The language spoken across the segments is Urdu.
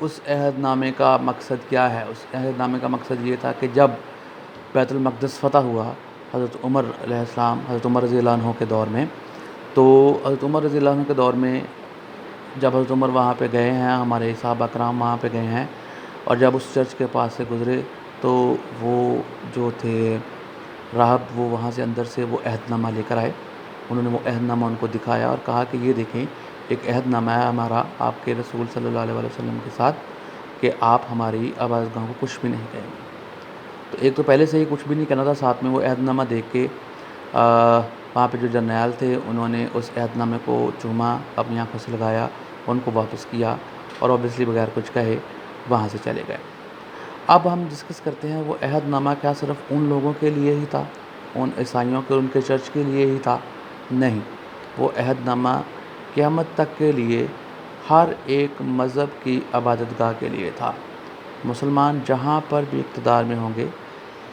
اس عہد نامے کا مقصد کیا ہے؟ اس عہد نامے کا مقصد یہ تھا کہ جب بیت المقدس فتح ہوا حضرت عمر علیہ السلام، حضرت عمر رضی اللہ عنہ کے دور میں، تو حضرت عمر رضی اللہ عنہ کے دور میں جب حضرت عمر وہاں پہ گئے ہیں، ہمارے صحابہ کرام وہاں پہ گئے ہیں، اور جب اس چرچ کے پاس سے گزرے تو وہ جو تھے راہب، وہ وہاں سے اندر سے وہ عہد نامہ لے کر آئے. انہوں نے وہ عہد نامہ ان کو دکھایا اور کہا کہ یہ دیکھیں، ایک عہد نامہ ہے ہمارا آپ کے رسول صلی اللہ علیہ وسلم کے ساتھ کہ آپ ہماری عبادت گاہ کو کچھ بھی نہیں کہیں گے. تو ایک تو پہلے سے ہی کچھ بھی نہیں کہنا تھا، ساتھ میں وہ عہد نامہ دیکھ کے وہاں پہ جو جرنیل تھے انہوں نے اس عہد نامے کو چوما، اپنی آنکھوں سے لگایا، ان کو واپس کیا اور اوبیسلی بغیر کچھ کہے وہاں سے چلے گئے. اب ہم ڈسکس کرتے ہیں وہ عہد نامہ کیا صرف ان لوگوں کے لیے ہی تھا، ان عیسائیوں کے، ان کے چرچ کے لیے ہی تھا؟ نہیں، وہ عہد نامہ قیامت تک کے لیے ہر ایک مذہب کی عبادت گاہ کے لیے تھا. مسلمان جہاں پر بھی اقتدار میں ہوں گے،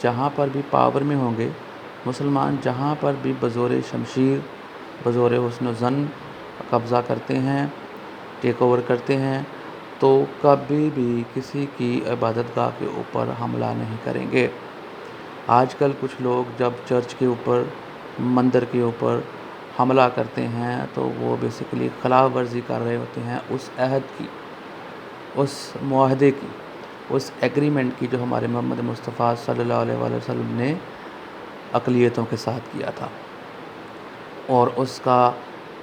جہاں پر بھی پاور میں ہوں گے، مسلمان جہاں پر بھی بزور شمشیر، بزور حسن و ظن قبضہ کرتے ہیں، ٹیک اوور کرتے ہیں، تو کبھی بھی کسی کی عبادت گاہ کے اوپر حملہ نہیں کریں گے. آج کل کچھ لوگ جب چرچ کے اوپر، مندر کے اوپر حملہ کرتے ہیں تو وہ بیسیکلی خلاف ورزی کر رہے ہوتے ہیں اس عہد کی، اس معاہدے کی، اس ایگریمنٹ کی جو ہمارے محمد مصطفیٰ صلی اللہ علیہ وآلہ وسلم نے اقلیتوں کے ساتھ کیا تھا. اور اس کا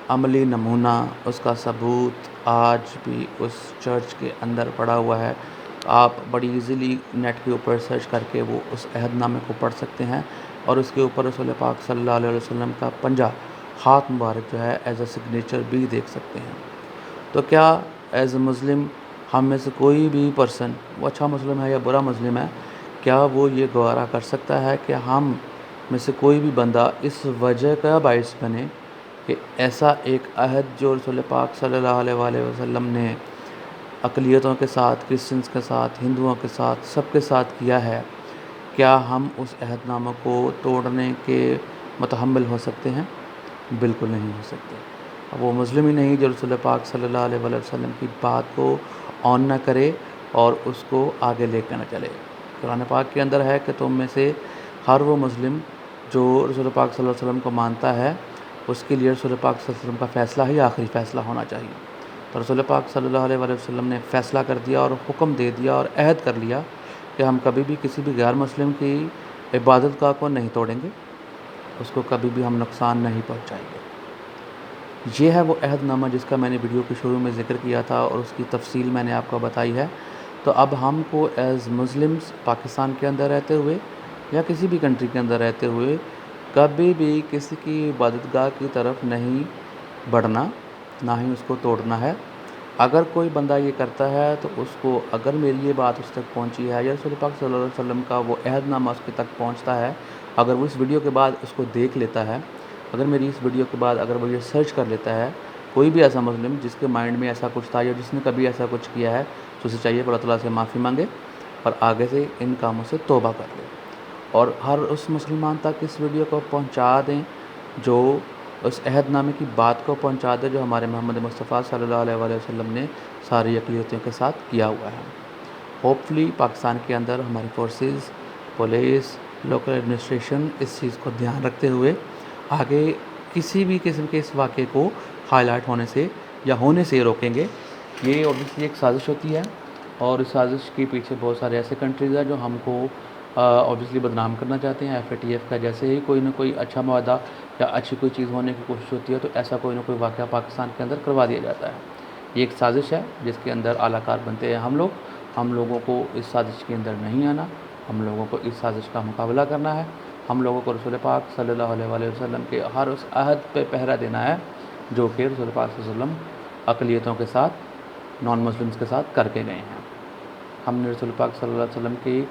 عملی نمونہ، اس کا ثبوت آج بھی اس چرچ کے اندر پڑا ہوا ہے. آپ بڑی ایزیلی نیٹ کے اوپر سرچ کر کے وہ اس عہد نامے کو پڑھ سکتے ہیں اور اس کے اوپر رسول پاک صلی اللہ علیہ وسلم کا پنجہ، ہاتھ مبارک جو ہے ایز اے سگنیچر بھی دیکھ سکتے ہیں. تو کیا ایز اے مسلم ہم میں سے کوئی بھی پرسن، وہ اچھا مسلم ہے یا برا مسلم ہے، کیا وہ یہ گوارا کر سکتا ہے کہ ہم میں سے کوئی بھی بندہ اس وجہ کا باعث بنے کہ ایسا ایک عہد جو رسول پاک صلی اللہ علیہ وآلہ وسلم نے اقلیتوں کے ساتھ، کرسچنس کے ساتھ، ہندوؤں کے ساتھ، سب کے ساتھ کیا ہے، کیا ہم اس عہد نامہ کو توڑنے کے متحمل ہو سکتے ہیں؟ بالکل نہیں ہو سکتے. اب وہ مسلم ہی نہیں جو رسول پاک صلی اللہ علیہ وآلہ وسلم کی بات کو آن نہ کرے اور اس کو آگے لے کے نہ چلے. قرآن پاک کے اندر ہے کہ تم میں سے ہر وہ مسلم جو رسول پاک صلی اللہ علیہ وسلم کو مانتا ہے، اس کے لیے رسول پاک صلی اللہ علیہ وسلم کا فیصلہ ہی آخری فیصلہ ہونا چاہیے. تو رسول پاک صلی اللہ علیہ وآلہ وسلم نے فیصلہ کر دیا اور حکم دے دیا اور عہد کر لیا کہ ہم کبھی بھی کسی بھی غیر مسلم کی عبادت گاہ کو نہیں توڑیں گے، اس کو کبھی بھی ہم نقصان نہیں پہنچائیں گے. یہ ہے وہ عہد نامہ جس کا میں نے ویڈیو کے شروع میں ذکر کیا تھا اور اس کی تفصیل میں نے آپ کو بتائی ہے. تو اب ہم کو ایز مسلمز پاکستان کے اندر رہتے ہوئے یا کسی بھی کنٹری کے اندر رہتے ہوئے کبھی بھی کسی کی عبادت گاہ کی طرف نہیں بڑھنا، نہ ہی اس کو توڑنا ہے. اگر کوئی بندہ یہ کرتا ہے تو اس کو، اگر میری یہ بات اس تک پہنچی ہے یا رسول پاک صلی اللہ علیہ وسلم کا وہ عہد نامہ اس کے تک پہنچتا ہے، اگر وہ اس ویڈیو کے بعد اس کو دیکھ لیتا ہے، اگر میری اس ویڈیو کے بعد اگر وہ یہ سرچ کر لیتا ہے، کوئی بھی ایسا مسلم جس کے مائنڈ میں ایسا کچھ تھا یا جس نے کبھی ایسا کچھ کیا ہے، تو اسے چاہیے کہ اللہ تعالیٰ سے معافی مانگے اور آگے سے ان کاموں سے توبہ کر لے. اور ہر اس مسلمان تک اس ویڈیو کو پہنچا دیں جو اس عہد نامے کی بات کو پہنچا دے جو ہمارے محمد مصطفیٰ صلی اللہ علیہ وآلہ وسلم نے ساری اقلیتوں کے ساتھ کیا ہوا ہے. ہوپفلی پاکستان کے اندر ہماری فورسز، پولیس، لوکل ایڈمنسٹریشن اس چیز کو دھیان رکھتے ہوئے آگے کسی بھی قسم کے اس واقعے کو ہائی لائٹ ہونے سے یا ہونے سے روکیں گے. یہ اوبیسلی ایک سازش ہوتی ہے اور اس سازش کے پیچھے بہت سارے ایسے کنٹریز ہیں جو ہم کو اوبیسلی بدنام کرنا چاہتے ہیں. FATF کا جیسے ہی کوئی نہ کوئی اچھا معاہدہ یا اچھی کوئی چیز ہونے کی کوشش ہوتی ہے تو ایسا کوئی نہ کوئی واقعہ پاکستان کے اندر کروا دیا جاتا ہے. یہ ایک سازش ہے جس کے اندر اعلیٰ کار بنتے ہیں ہم لوگوں کو اس سازش کے اندر نہیں آنا، ہم لوگوں کو اس سازش کا مقابلہ کرنا ہے. ہم لوگوں کو رسول پاک صلی اللہ علیہ وآلہ وسلم کے ہر اس عہد پہ پہرا دینا ہے جو کہ رسول پاک صلی اللہ علیہ وسلم اقلیتوں کے ساتھ، نان مسلمس کے ساتھ کر کے گئے ہیں. ہم نے رسول پاک صلی اللہ علیہ وسلم کی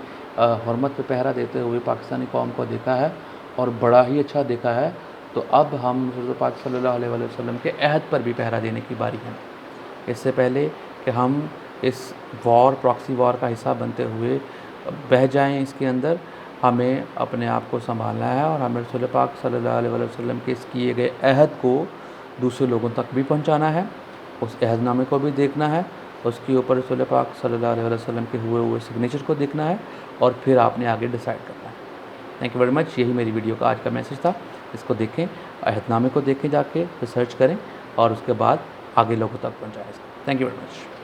حرمت پہ پہرا دیتے ہوئے پاکستانی قوم کو دیکھا ہے اور بڑا ہی اچھا دیکھا ہے. تو اب ہم رسول پاک صلی اللہ علیہ وآلہ وسلم کے عہد پر بھی پہرا دینے کی باری ہے. اس سے پہلے کہ ہم اس پراکسی وار کا حصہ بنتے ہوئے بہہ جائیں اس کے اندر، ہمیں اپنے آپ کو سنبھالنا ہے اور ہمیں رسول پاک صلی اللہ علیہ وآلہ وسلم کے اس کیے گئے عہد کو دوسرے لوگوں تک بھی پہنچانا ہے، اس عہد نامے کو بھی دیکھنا ہے اس کے اوپر رسول پاک صلی اللہ علیہ وسلم کے ہوئے سگنیچر کو دیکھنا ہے اور پھر آپ نے آگے ڈیسائیڈ کرنا ہے۔ Thank you very much. یہی میری ویڈیو کا آج کا میسج تھا۔ اس کو دیکھیں، عہد نامے کو دیکھیں، جا کے ریسرچ کریں اور اس کے بعد آگے لوگوں تک پہنچائیں۔ Thank you very much.